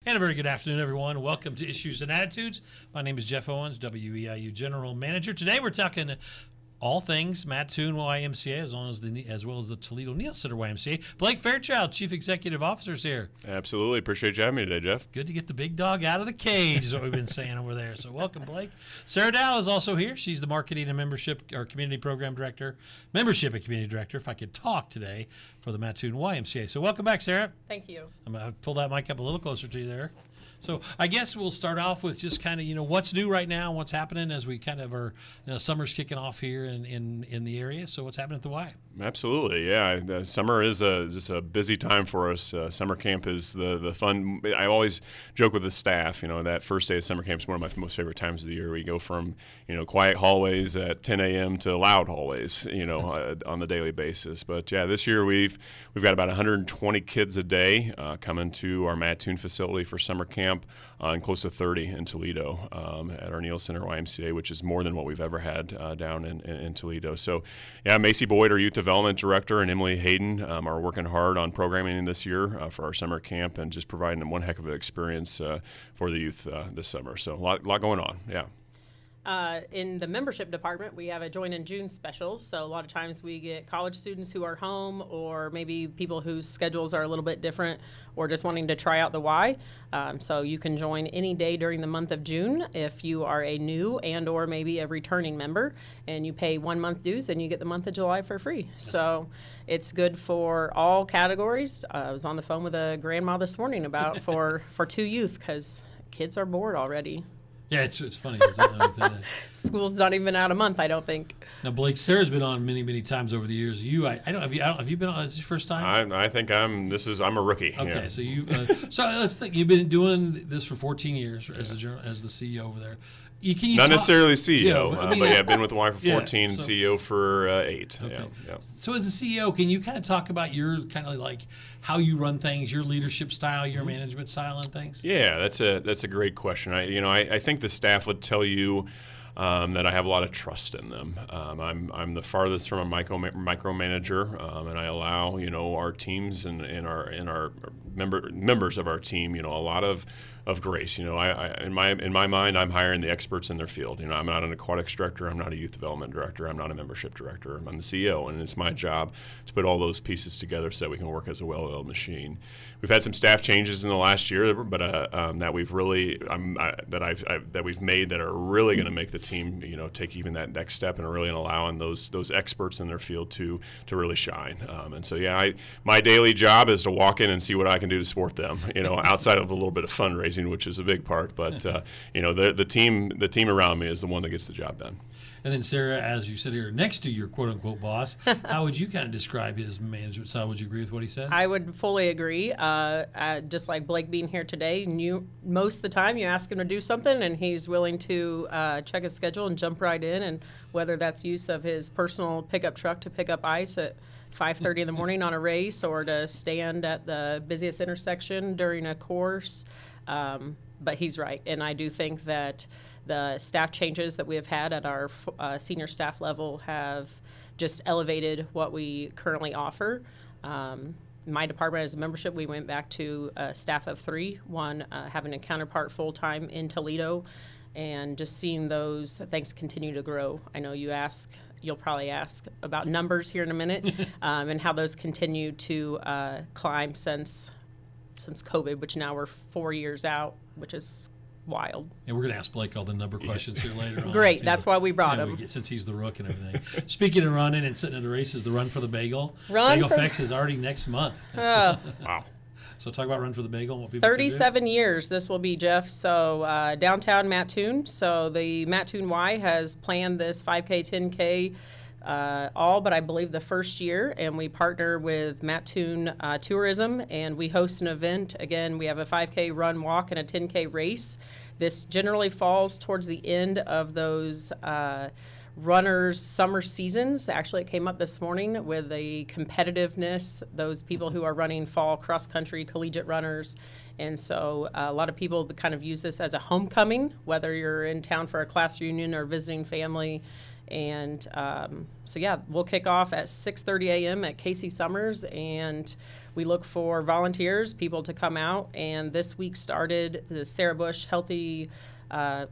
And a very good afternoon, everyone. Welcome to Issues and Attitudes. My name is Jeff Owens, WEIU General Manager. Today we're talking all things Mattoon YMCA, as well as the Toledo Neal Center YMCA. Blake Fairchild, Chief Executive Officer, is here. Absolutely. Appreciate you having me today, Jeff. Good to get the big dog out of the cage is what we've been saying over there. So welcome, Blake. Sarah Dowell is also here. She's the Marketing and Membership, or Community Program Director, Membership and Community Director, if I could talk today, for the Mattoon YMCA. So welcome back, Sarah. Thank you. I'm going to pull that mic up a little closer to you there. So I guess we'll start off with just kind of, what's new right now, what's happening as we kind of are, summer's kicking off here in the area. So what's happening at the Y? Absolutely, yeah. The summer is just a busy time for us. Summer camp is the fun. I always joke with the staff, that first day of summer camp is one of my most favorite times of the year. We go from, quiet hallways at 10 a.m. to loud hallways, on the daily basis. But yeah, this year we've got about 120 kids a day coming to our Mattoon facility for summer camp, and close to 30 in Toledo at our Neal Center YMCA, which is more than what we've ever had down in Toledo. So yeah, Macy Boyd, our Youth Development Director, and Emily Hayden are working hard on programming this year for our summer camp and just providing them one heck of an experience for the youth this summer. So a lot going on, yeah. In the membership department, we have a Join in June special. So a lot of times we get college students who are home, or maybe people whose schedules are a little bit different, or just wanting to try out the Y. So you can join any day during the month of June if you are a new and or maybe a returning member, and you pay 1 month dues and you get the month of July for free. So it's good for all categories. I was on the phone with a grandma this morning about for two youth, because kids are bored already. Yeah, it's funny. Isn't it? School's not even out a month, I don't think. Now, Blake, Sarah's been on many times over the years. I don't have you been on? Is this your first time? I think I'm a rookie. Okay, yeah. so so let's think. You've been doing this for 14 years as the CEO over there. Not necessarily CEO, but I've been with the Y for 14, yeah, CEO for 8. Okay. Yeah. So as a CEO, can you kind of talk about your kind of like how you run things, your leadership style, your management style and things? Yeah, that's a great question. I think the staff would tell you that I have a lot of trust in them. I'm the farthest from a micromanager, and I allow our teams and our members of our team a lot of grace. In my mind, I'm hiring the experts in their field. I'm not an aquatics director, I'm not a youth development director, I'm not a membership director. I'm the CEO, and it's my job to put all those pieces together so that we can work as a well-oiled machine. We've had some staff changes in the last year, but that we've really that we've made that are really going to make the team take even that next step and really allowing those experts in their field to really shine. And so yeah, my daily job is to walk in and see what I can do to support them. Outside of a little bit of fundraising, which is a big part, but the team around me is the one that gets the job done. And then Sarah, as you sit here next to your quote-unquote boss, how would you kind of describe his management style? Would you agree with what he said? I would fully agree. Just like Blake being here today, most of the time you ask him to do something, and he's willing to check his schedule and jump right in, and whether that's use of his personal pickup truck to pick up ice at 5:30 in the morning on a race, or to stand at the busiest intersection during a course. But he's right, and I do think that the staff changes that we have had at our senior staff level have just elevated what we currently offer. My department as a membership, we went back to a staff of 3, one having a counterpart full-time in Toledo, and just seeing those things continue to grow. I know you'll probably ask about numbers here in a minute, and how those continue to climb since COVID, which now we're 4 years out, which is wild. And we're going to ask Blake all the number questions here later on. Great, that's why we brought him. Since he's the rook and everything. Speaking of running and sitting at the races, the Run for the Bagel. Bagel Fest is already next month. Oh. Wow. So talk about Run for the Bagel and what people 37 years this will be, Jeff. So downtown Mattoon. So the Mattoon Y has planned this 5K, 10K, all but I believe the first year, and we partner with Mattoon Tourism, and we host an event. Again, we have a 5K run, walk, and a 10K race. This generally falls towards the end of those runners' summer seasons. Actually, it came up this morning with the competitiveness, those people who are running fall cross-country collegiate runners. And so a lot of people kind of use this as a homecoming, whether you're in town for a class reunion or visiting family. And so, yeah, we'll kick off at 6:30 a.m. at Casey Summers, and we look for volunteers, people to come out. And this week started the Sarah Bush Healthy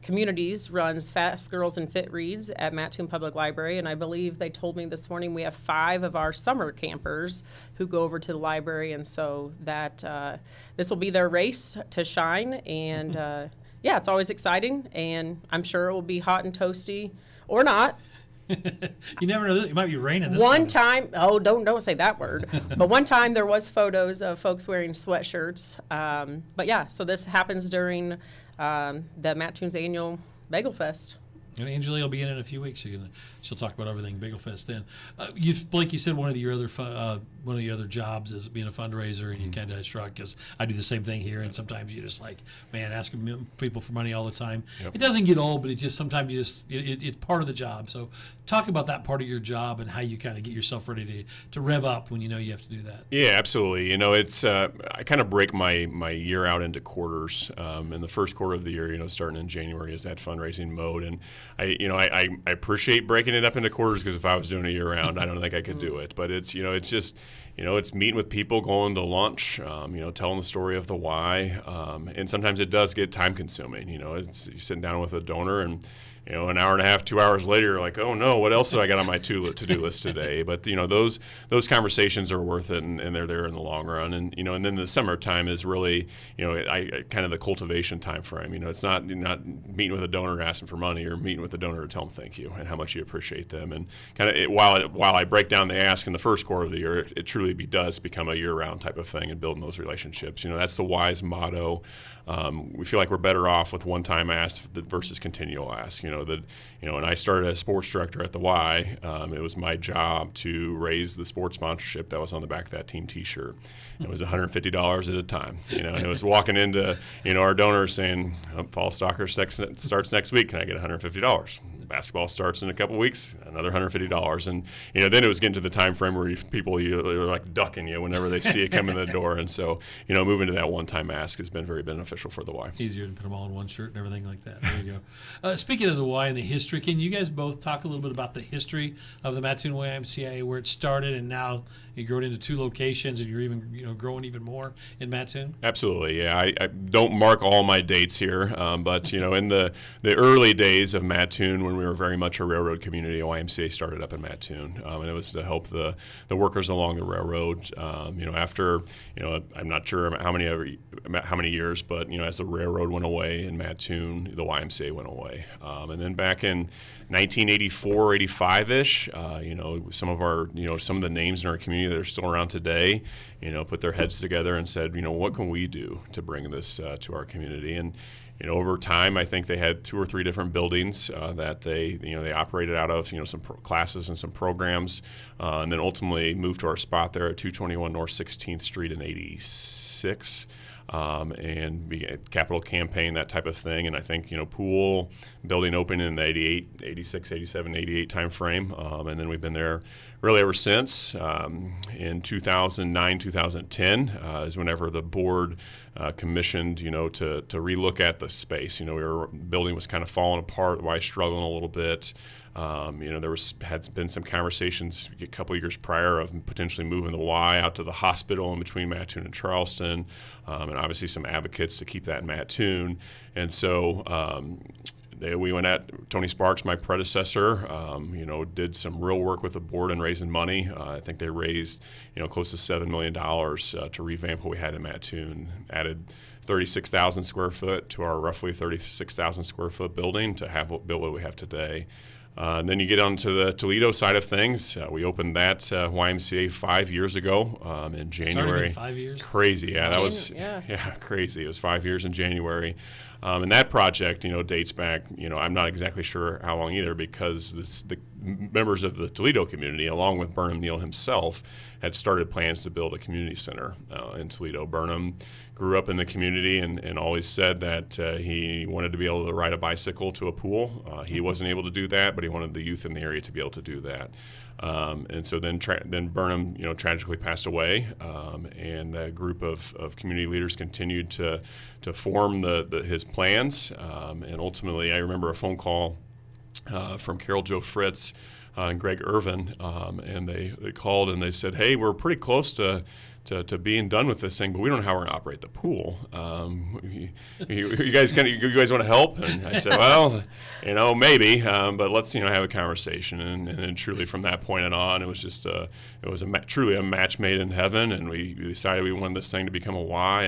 Communities runs Fast Girls and Fit Reads at Mattoon Public Library, and I believe they told me this morning we have 5 of our summer campers who go over to the library, and so that this will be their race to shine. And yeah, it's always exciting, and I'm sure it will be hot and toasty or not. You never know. It might be raining this One Sunday. time, oh, don't say that word. But one time there was photos of folks wearing sweatshirts. But yeah, so this happens during the Mattoon's annual Bagel Fest. And Angelia will be in a few weeks. She'll talk about everything Bagel Fest then. Blake, you said one of your other jobs is being a fundraiser, and you kind of struck because I do the same thing here. And sometimes you just like, man, asking people for money all the time. Yep. It doesn't get old, but it just sometimes it's part of the job. So talk about that part of your job and how you kind of get yourself ready to rev up when you know you have to do that. Yeah, absolutely. It's I kind of break my year out into quarters. And the first quarter of the year, starting in January, is that fundraising mode. And I appreciate breaking it up into quarters because if I was doing it year round, I don't think I could do it. But it's just it's meeting with people, going to lunch, telling the story of the why. And sometimes it does get time consuming. It's you're sitting down with a donor and an hour and a half, 2 hours later, you're like, oh no, what else have I got on my to-do list today? But those conversations are worth it, and they're there in the long run. And then the summertime is really, I kind of the cultivation time frame. It's not meeting with a donor asking for money, or meeting with a donor to tell them thank you and how much you appreciate them. And kind of while I break down the ask in the first quarter of the year, it truly does become a year-round type of thing and building those relationships. That's the WISE motto. We feel like we're better off with one-time ask versus continual ask. When I started as sports director at the Y, it was my job to raise the sports sponsorship that was on the back of that team T-shirt. It was $150 at a time. And it was walking into our donors saying, "Fall soccer starts next week. Can I get $150?" Basketball starts in a couple weeks, another $150, and then it was getting to the time frame where people are like ducking you whenever they see you come in the door, and so moving to that one-time ask has been very beneficial for the Y. Easier to put them all in one shirt and everything like that. There you go. Speaking of the Y and the history, can you guys both talk a little bit about the history of the Mattoon YMCA, where it started, and now you grew it into 2 locations, and you're even growing even more in Mattoon? Absolutely, yeah. I don't mark all my dates here, but in the early days of Mattoon, when we were very much a railroad community, YMCA started up in Mattoon, and it was to help the workers along the railroad. After I'm not sure how many years, but as the railroad went away in Mattoon, the YMCA went away, and then back in 1984, 85-ish, some of the names in our community that are still around today, put their heads together and said, what can we do to bring this to our community? And over time, I think they had 2 or 3 different buildings that they operated out of, some classes and some programs, and then ultimately moved to our spot there at 221 North 16th Street in '86. And began capital campaign, that type of thing. And I think, pool building opened in the 88, 86, 87, 88 time frame. And then we've been there really ever since. In 2009, 2010 is whenever the board commissioned, to relook at the space. Building was kind of falling apart, why struggling a little bit. There had been some conversations a couple of years prior of potentially moving the Y out to the hospital in between Mattoon and Charleston, and obviously some advocates to keep that in Mattoon. And so we went at Tony Sparks, my predecessor, did some real work with the board in raising money. I think they raised, close to $7 million to revamp what we had in Mattoon, added 36,000 square foot to our roughly 36,000 square foot building to build what we have today. And then you get onto the Toledo side of things. We opened that YMCA 5 years ago in January. It's already been 5 years? Crazy, yeah. That was crazy. It was 5 years in January. And that project, dates back, I'm not exactly sure how long either, because the members of the Toledo community, along with Burnham Neal himself, had started plans to build a community center in Toledo. Burnham grew up in the community and always said that he wanted to be able to ride a bicycle to a pool. He wasn't able to do that, but he wanted the youth in the area to be able to do that. And so then Burnham, tragically passed away, and that group of community leaders continued to form his plans. And ultimately, I remember a phone call from Carol Jo Fritz and Greg Irvin, and they called and they said, "Hey, we're pretty close to being done with this thing, but we don't know how we're going to operate the pool. You guys want to help?" And I said, "Well, maybe, but let's have a conversation." And then truly from that point on, it was just truly a match made in heaven, and we decided we wanted this thing to become a Y,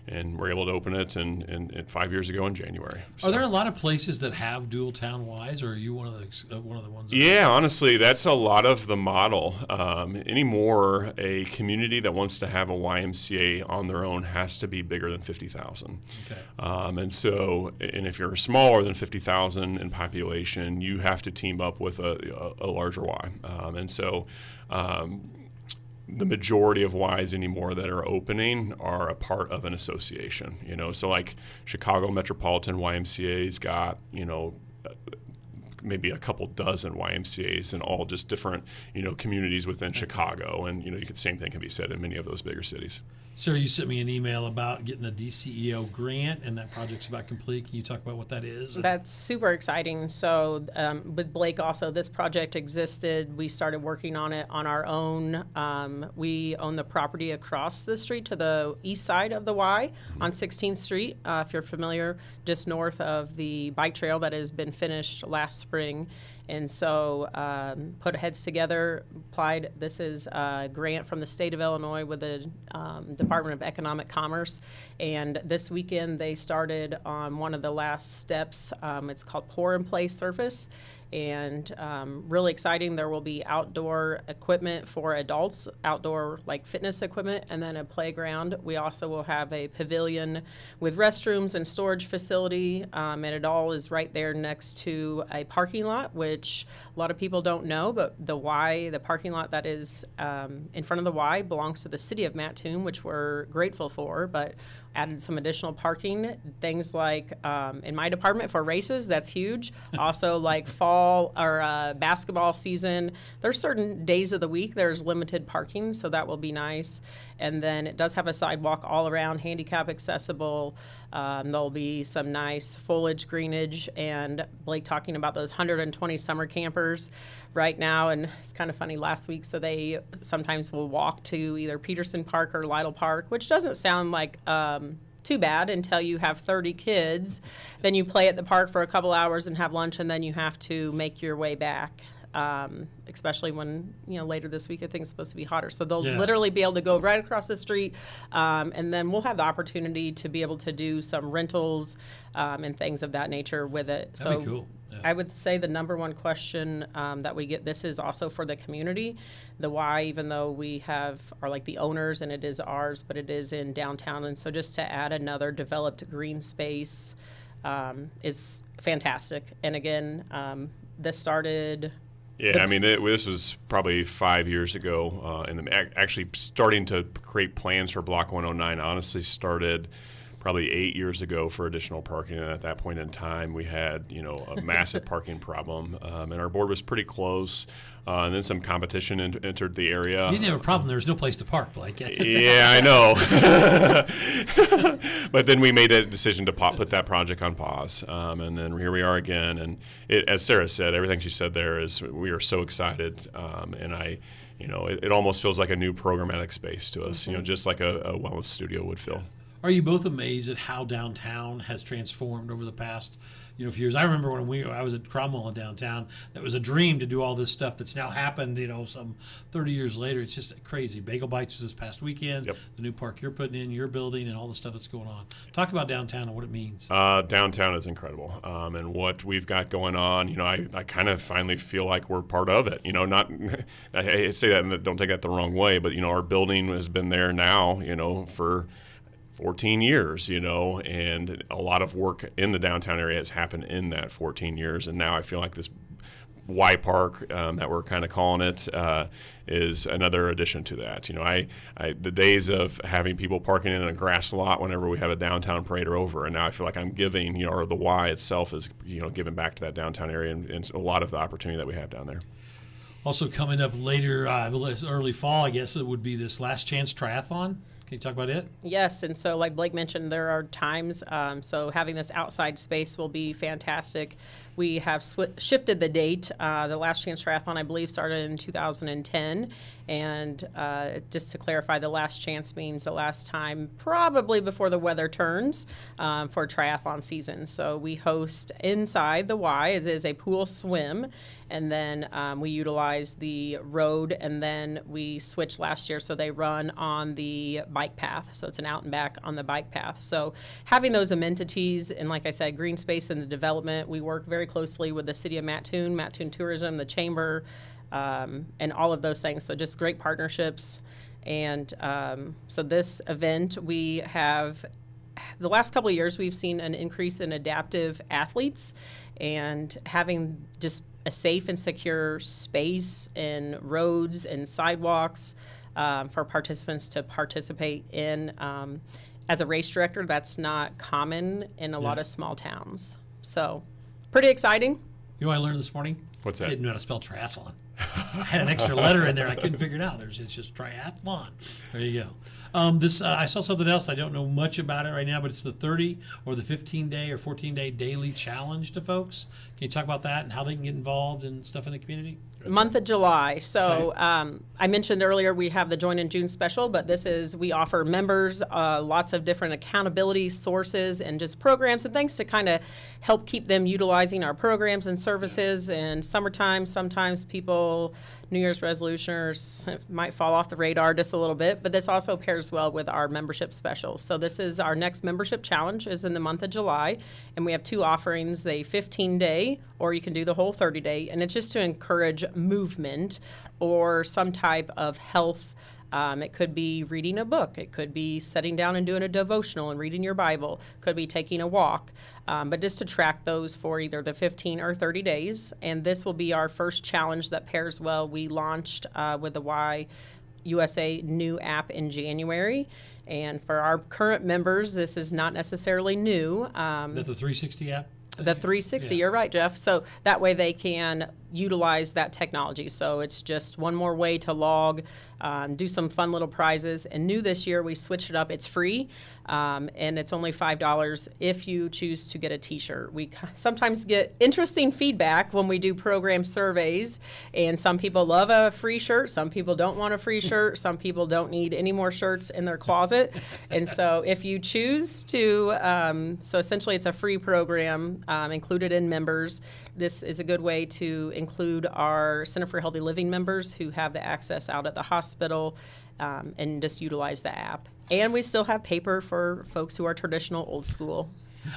and we're able to open it and 5 years ago in January. So. Are there a lot of places that have dual town Ys, or are you one of the ones? Yeah, honestly, that's a lot of the model. Anymore, a community that wants to have a YMCA on their own has to be bigger than 50,000. Okay. And if you're smaller than 50,000 in population, you have to team up with a larger Y. The majority of Ys anymore that are opening are a part of an association. So like Chicago Metropolitan YMCA's got maybe a couple dozen YMCAs in all just different, communities within Chicago. And, same thing can be said in many of those bigger cities. Sarah, you sent me an email about getting a DCEO grant, and that project's about complete. Can you talk about what that is? That's super exciting. So with Blake also, this project existed. We started working on it on our own. We own the property across the street to the east side of the Y on 16th Street, if you're familiar, just north of the bike trail that has been finished last spring. And so put heads together, applied. This is a grant from the state of Illinois with the Department of Economic Commerce. And this weekend they started on one of the last steps. It's called Pour and Play Surface. And really exciting. There will be outdoor equipment for adults, outdoor like fitness equipment, and then a playground. We also will have a pavilion with restrooms and storage facility, and it all is right there next to a parking lot, which a lot of people don't know, but the parking lot that is in front of the Y belongs to the city of Mattoon, which we're grateful for, but added some additional parking, things like in my department for races, that's huge. Also like fall or basketball season, there's certain days of the week there's limited parking, so that will be nice. And then it does have a sidewalk all around, handicap accessible. There'll be some nice foliage, greenage, and Blake talking about those 120 summer campers right now. And it's kind of funny, last week, so they sometimes will walk to either Peterson Park or Lytle Park, which doesn't sound like too bad until you have 30 kids. Then you play at the park for a couple hours and have lunch, and then you have to make your way back. Especially when, later this week I think it's supposed to be hotter. So they'll literally be able to go right across the street, and then we'll have the opportunity to be able to do some rentals and things of that nature with it. That'd be cool. Yeah. I would say the number one question that we get, this is also for the community. The Y, even though we are like the owners and it is ours, but it is in downtown. And so just to add another developed green space is fantastic. And again, this started... Yeah, this was probably 5 years ago, and actually starting to create plans for Block 109 honestly started probably 8 years ago for additional parking. And at that point in time, we had, a massive parking problem, and our board was pretty close. And then some competition entered the area. You didn't have a problem. There was no place to park, Blake. Yeah, I know. But then we made a decision to put that project on pause. And then here we are again. And as Sarah said, everything she said there is we are so excited. And it almost feels like a new programmatic space to us, just like a wellness studio would feel. Are you both amazed at how downtown has transformed over the past few years? I remember when I was at Cromwell in downtown, that was a dream to do all this stuff that's now happened, some 30 years later. It's just crazy. Bagel Bites was this past weekend, Yep. The new park you're putting in, your building, and all the stuff that's going on. Talk about downtown and what it means. Downtown is incredible. And what we've got going on, I kind of finally feel like we're part of it. I say that and don't take that the wrong way, but, our building has been there now, for 14 years, and a lot of work in the downtown area has happened in that 14 years. And now I feel like this Y Park that we're kind of calling it is another addition to that. The days of having people parking in a grass lot whenever we have a downtown parade are over. And now I feel like I'm giving, or the Y itself is, giving back to that downtown area and a lot of the opportunity that we have down there. Also coming up later, early fall, I guess it would be this Last Chance Triathlon Can you talk about it? Yes, and so like Blake mentioned, there are times, so having this outside space will be fantastic. We have shifted the date. The Last Chance Triathlon, I believe, started in 2010. And just to clarify, the last chance means the last time probably before the weather turns for triathlon season. So we host inside the Y. It is a pool swim. And then we utilize the road, and then we switched last year, so they run on the bike path. So it's an out and back on the bike path. So having those amenities, and like I said, green space and the development, we work very closely with the city of Mattoon, Mattoon Tourism, the chamber, and all of those things. So just great partnerships. And so this event, we have, the last couple of years, we've seen an increase in adaptive athletes, and having just a safe and secure space and roads and sidewalks for participants to participate in. As a race director, that's not common in a lot of small towns. So pretty exciting. You know what I learned this morning? What's that? I didn't know how to spell triathlon. I had an extra letter in there. I couldn't figure it out. It's just triathlon. There you go. I saw something else. I don't know much about it right now, but it's the 30 or the 15-day or 14-day daily challenge to folks. Can you talk about that and how they can get involved and stuff in the community? Month of July. So I mentioned earlier we have the Join in June special, but we offer members lots of different accountability sources and just programs and things to kind of help keep them utilizing our programs and services. And summertime, sometimes people, New Year's resolutions might fall off the radar just a little bit, but this also pairs well with our membership specials. So this is our next membership challenge is in the month of July, and we have two offerings, a 15-day, or you can do the whole 30-day, and it's just to encourage movement or some type of health. It could be reading a book. It could be sitting down and doing a devotional and reading your Bible. It could be taking a walk. But just to track those for either the 15 or 30 days. And this will be our first challenge that pairs well. We launched with the YUSA new app in January. And for our current members, this is not necessarily new. Is that the 360 app? The 360, You're right, Jeff. So that way they can utilize that technology. So it's just one more way to log, do some fun little prizes. And new this year, we switched it up. It's free, and it's only $5 if you choose to get a T-shirt. We sometimes get interesting feedback when we do program surveys, and some people love a free shirt. Some people don't want a free shirt. Some people don't need any more shirts in their closet. And so if you choose to, so essentially it's a free program included in members. This is a good way to include our Center for Healthy Living members who have the access out at the hospital and just utilize the app. And we still have paper for folks who are traditional old school.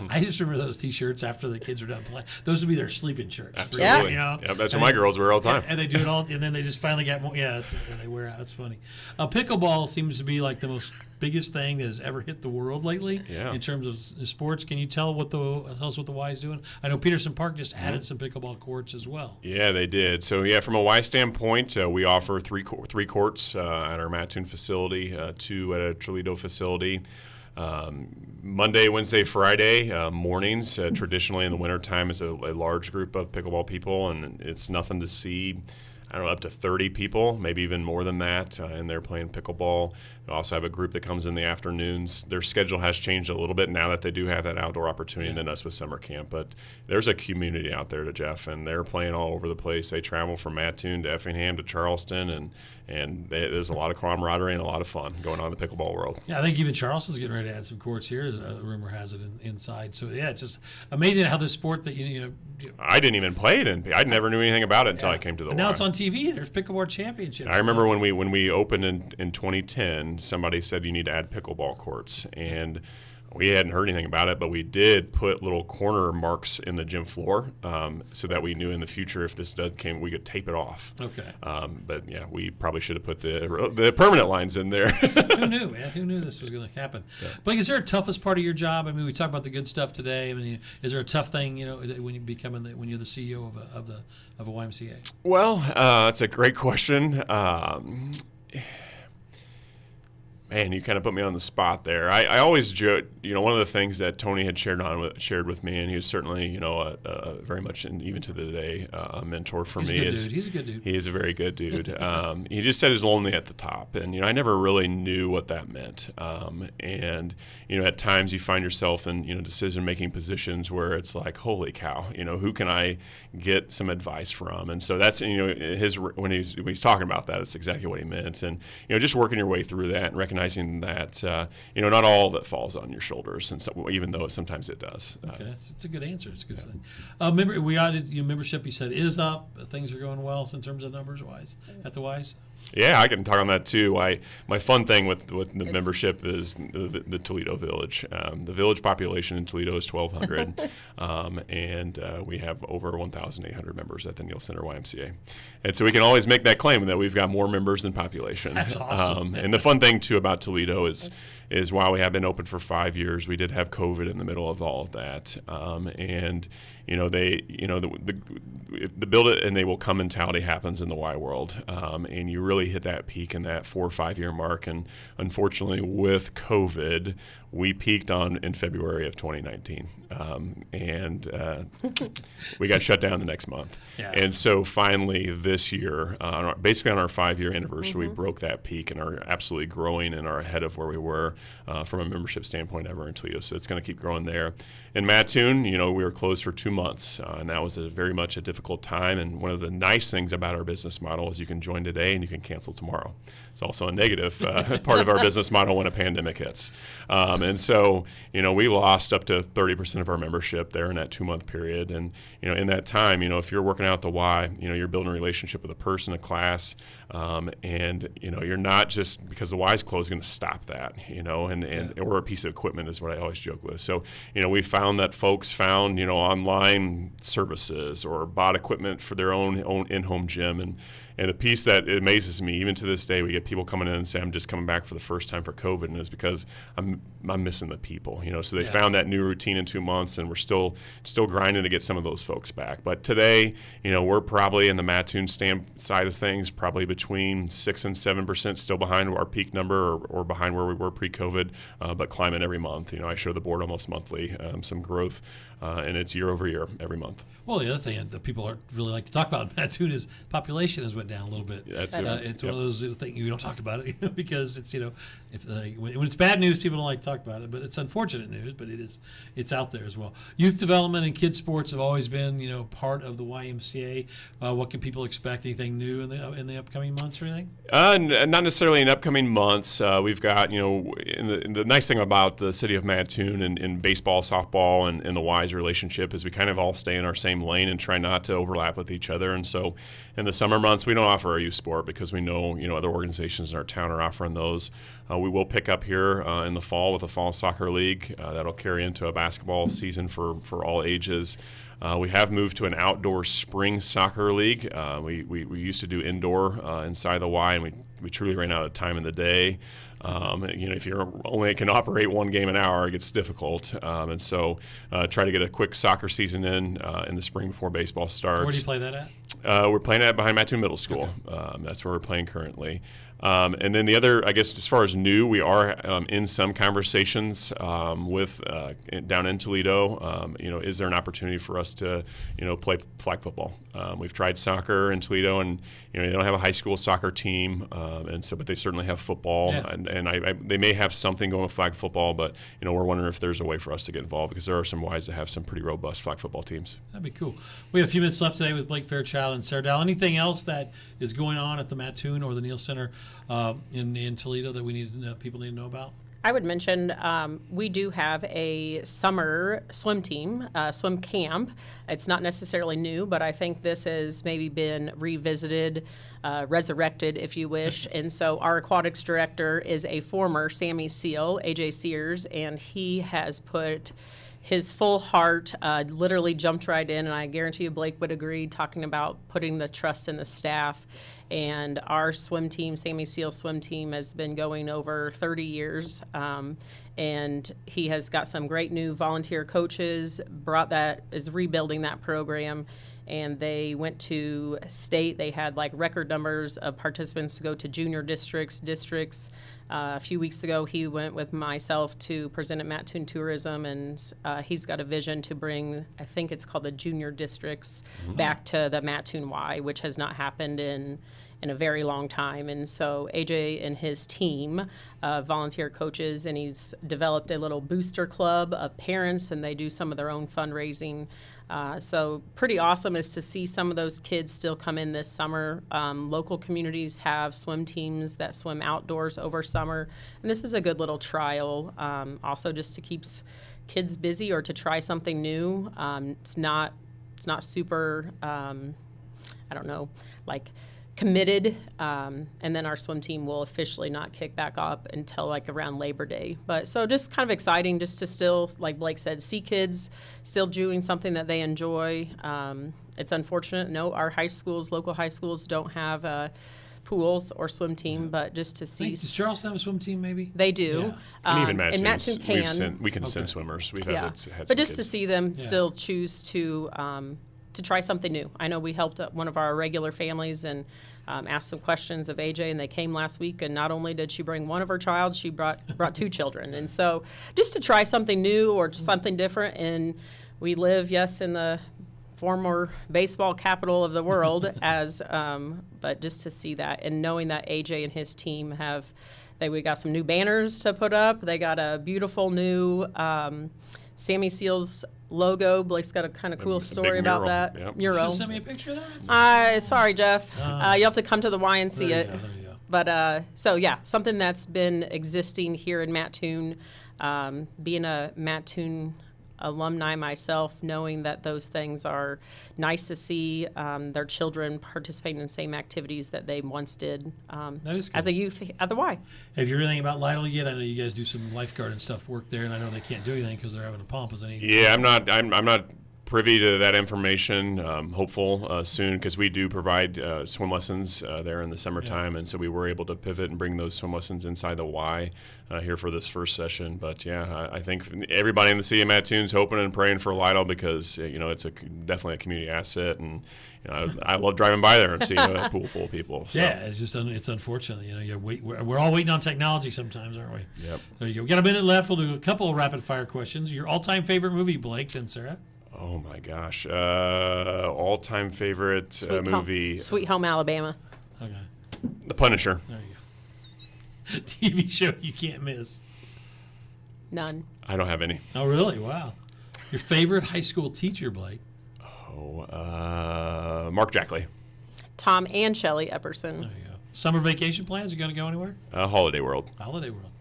I just remember those T-shirts after the kids are done playing. Those would be their sleeping shirts. Absolutely. You know? Yeah, that's what my girls wear all the time. And they do it all, and then they just finally got more. Yeah, and they wear out. That's funny. Pickleball seems to be like the most biggest thing that has ever hit the world lately in terms of sports. Can you tell us what the Y is doing? I know Peterson Park just added some pickleball courts as well. Yeah, they did. So from a Y standpoint, we offer three courts at our Mattoon facility, two at a Toledo facility. Monday, Wednesday, Friday mornings, traditionally in the wintertime, is a large group of pickleball people, and it's nothing to see, I don't know, up to 30 people, maybe even more than that, and they're playing pickleball. We also have a group that comes in the afternoons. Their schedule has changed a little bit now that they do have that outdoor opportunity and then us with summer camp, but there's a community out there, Jeff, and they're playing all over the place. They travel from Mattoon to Effingham to Charleston, and there's a lot of camaraderie and a lot of fun going on in the pickleball world. Yeah, I think even Charleston's getting ready to add some courts here. The rumor has it inside. So yeah, it's just amazing how this sport that I didn't even play it, and I never knew anything about it until I came to the And now Y. it's on TV. There's pickleball championships. I remember when we opened in 2010, somebody said you need to add pickleball courts, and we hadn't heard anything about it, but we did put little corner marks in the gym floor so that we knew in the future if this came, we could tape it off. Okay. But yeah, we probably should have put the permanent lines in there. Who knew, man? Who knew this was going to happen? Yeah. Blake, is there a toughest part of your job? I mean, we talked about the good stuff today. I mean, is there a tough thing, when you're the CEO of a YMCA? Well, that's a great question. Man, you kind of put me on the spot there. I always joke, one of the things that Tony had shared with me, and he was certainly, very much, and even to the day, a mentor for me. He's a good dude. He is a very good dude. He just said he's lonely at the top, and I never really knew what that meant. And at times you find yourself in decision-making positions where it's like, holy cow, who can I get some advice from? And so that's when he's talking about that, it's exactly what he meant. And just working your way through that and recognizing that not all of it falls on your shoulders, and so, even though sometimes it does. Okay, it's a good answer. It's a good thing. Remember, we added your membership. You said is up. Things are going well in terms of numbers wise at the Wise. Yeah, I can talk on that too. My fun thing with the membership is the Toledo Village. The village population in Toledo is 1,200, and we have over 1,800 members at the Neal Center YMCA. And so we can always make that claim that we've got more members than population. That's awesome. And the fun thing too about Toledo is while we have been open for 5 years, we did have COVID in the middle of all of that, and the build it and they will come mentality happens in the Y world, and you really hit that peak in that 4 or 5 year mark. And unfortunately, with COVID, we peaked in February of 2019, and we got shut down the next month. Yeah. And so finally this year, basically on our 5 year anniversary, we broke that peak and are absolutely growing and are ahead of where we were from a membership standpoint ever in Toledo. So it's going to keep growing there. In Mattoon, we were closed for 2 months, and that was very much a difficult time. And one of the nice things about our business model is you can join today and you can cancel tomorrow. It's also a negative part of our business model when a pandemic hits. And so, we lost up to 30% of our membership there in that 2 month period. And, in that time, if you're working out at the Y, you're building a relationship with a person, a class, and, you're not just because the Y's closed going to stop that, or a piece of equipment is what I always joke with. So, we found that folks found, online services or bought equipment for their own in-home gym. And the piece that amazes me, even to this day, we get people coming in and say, I'm just coming back for the first time for COVID, and it's because I'm missing the people. So they found that new routine in 2 months, and we're still grinding to get some of those folks back. But today, we're probably in the Mattoon side of things, probably between 6 and 7% still behind our peak number or behind where we were pre-COVID, but climbing every month. I show the board almost monthly some growth, and it's year over year every month. Well, the other thing that people really like to talk about in Mattoon is population has went down a little bit. That's it's one of those things you don't talk about it because it's if when it's bad news, people don't like to talk about it, but it's unfortunate news. But it's out there as well. Youth development and kids sports have always been part of the YMCA. What can people expect? Anything new in the upcoming months or anything? Not necessarily in upcoming months. We've got the nice thing about the city of Mattoon and baseball, softball, and the Y's relationship is we kind of all stay in our same lane and try not to overlap with each other. And so in the summer months, we don't offer our youth sport because we know other organizations in our town are offering those. We will pick up here in the fall with a fall soccer league that'll carry into a basketball season for all ages. We have moved to an outdoor spring soccer league. We used to do indoor inside the Y, and we truly ran out of time in the day. If you only can operate one game an hour, it gets difficult. And so try to get a quick soccer season in the spring before baseball starts. Where do you play that at? We're playing at behind Mattoon Middle School. Okay. That's where we're playing currently. And then the other, I guess, as far as new, we are in some conversations with down in Toledo. Is there an opportunity for us to, play flag football? We've tried soccer in Toledo, and they don't have a high school soccer team, but they certainly have football, and they may have something going with flag football. But we're wondering if there's a way for us to get involved because there are some Ys that have some pretty robust flag football teams. That'd be cool. We have a few minutes left today with Blake Fairchild and Sarah Dowell. Anything else that is going on at the Mattoon or the Neal Center in Toledo that people need to know about? I would mention we do have a summer swim team, swim camp. It's not necessarily new, but I think this has maybe been revisited, resurrected, if you wish. And so our aquatics director is a former Sammy SEAL, AJ Sears, and he has put his full heart, literally jumped right in, and I guarantee you Blake would agree, talking about putting the trust in the staff. And our swim team, Sammy SEAL swim team, has been going over 30 years. And he has got some great new volunteer coaches, is rebuilding that program. And they went to state. They had record numbers of participants to go to junior districts. A few weeks ago, he went with myself to present at Mattoon Tourism, and he's got a vision to bring, I think it's called the junior districts, back to the Mattoon Y, which has not happened in a very long time. And so AJ and his team, volunteer coaches, and he's developed a little booster club of parents, and they do some of their own fundraising. So pretty awesome is to see some of those kids still come in this summer. Local communities have swim teams that swim outdoors over summer, and this is a good little trial. Also, just to keep kids busy or to try something new. It's not super. I don't know, like committed, and then our swim team will officially not kick back up until like around Labor Day. But so just kind of exciting just to still, like Blake said, see kids still doing something that they enjoy. It's unfortunate, no, our local high schools don't have pools or swim team, but just to see. Does Charleston have a swim team maybe? They do. And even and Mattoon can. we can send swimmers. We've had some But just kids. to see them still choose to try something new. I know we helped one of our regular families and asked some questions of AJ, and they came last week, and not only did she bring one of her child, she brought 2 children. And so just to try something new or something different. And we live, yes, in the former baseball capital of the world, but just to see that and knowing that AJ and his team we got some new banners to put up. They got a beautiful new Sammy Seals logo. Blake's got a kind of cool story about that. Yep. Mural. Send me a picture of that. Sorry, Jeff. You have to come to the Y and see There you it. go, there you go. But so yeah, something that's been existing here in Mattoon. Being a Mattoon alumni myself, knowing that those things are nice to see their children participating in the same activities that they once did That is as cool. a youth at the Y. Have you heard anything about Lytle yet? I know you guys do some lifeguard and stuff work there, and I know they can't do anything because they're having a pump. Is any? Yeah, I'm not privy to that information. Hopeful soon, because we do provide swim lessons there in the summertime, and so we were able to pivot and bring those swim lessons inside the Y here for this first session. But yeah, I think everybody in the city of Mattoon's hoping and praying for Lytle because it's definitely a community asset, and I love driving by there and seeing a pool full of people. So. Yeah, it's just it's unfortunate. We're all waiting on technology sometimes, aren't we? Yep. There you go. We got a minute left. We'll do a couple of rapid fire questions. Your all-time favorite movie, Blake, then Sarah. Oh my gosh! All-time favorite movie. Sweet Home Alabama. Okay. The Punisher. There you go. TV show you can't miss. None. I don't have any. Oh, really? Wow. Your favorite high school teacher, Blake? Mark Jackley. Tom and Shelley Epperson. There you go. Summer vacation plans? You going to go anywhere? Holiday World. Holiday World.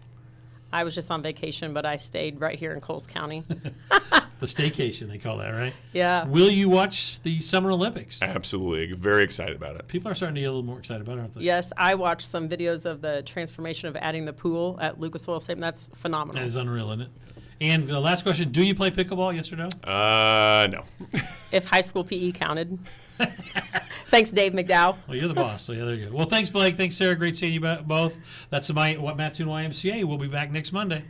I was just on vacation, but I stayed right here in Coles County. The staycation, they call that, right? Yeah. Will you watch the Summer Olympics? Absolutely. Very excited about it. People are starting to get a little more excited about it, aren't they? Yes, I watched some videos of the transformation of adding the pool at Lucas Oil Stadium. That's phenomenal. That is unreal, isn't it? And the last question, do you play pickleball, yes or no? No. If high school PE counted. Thanks, Dave McDowell. Well, you're the boss, so yeah, there you go. Well, thanks, Blake. Thanks, Sarah. Great seeing you both. That's Mattoon YMCA. We'll be back next Monday.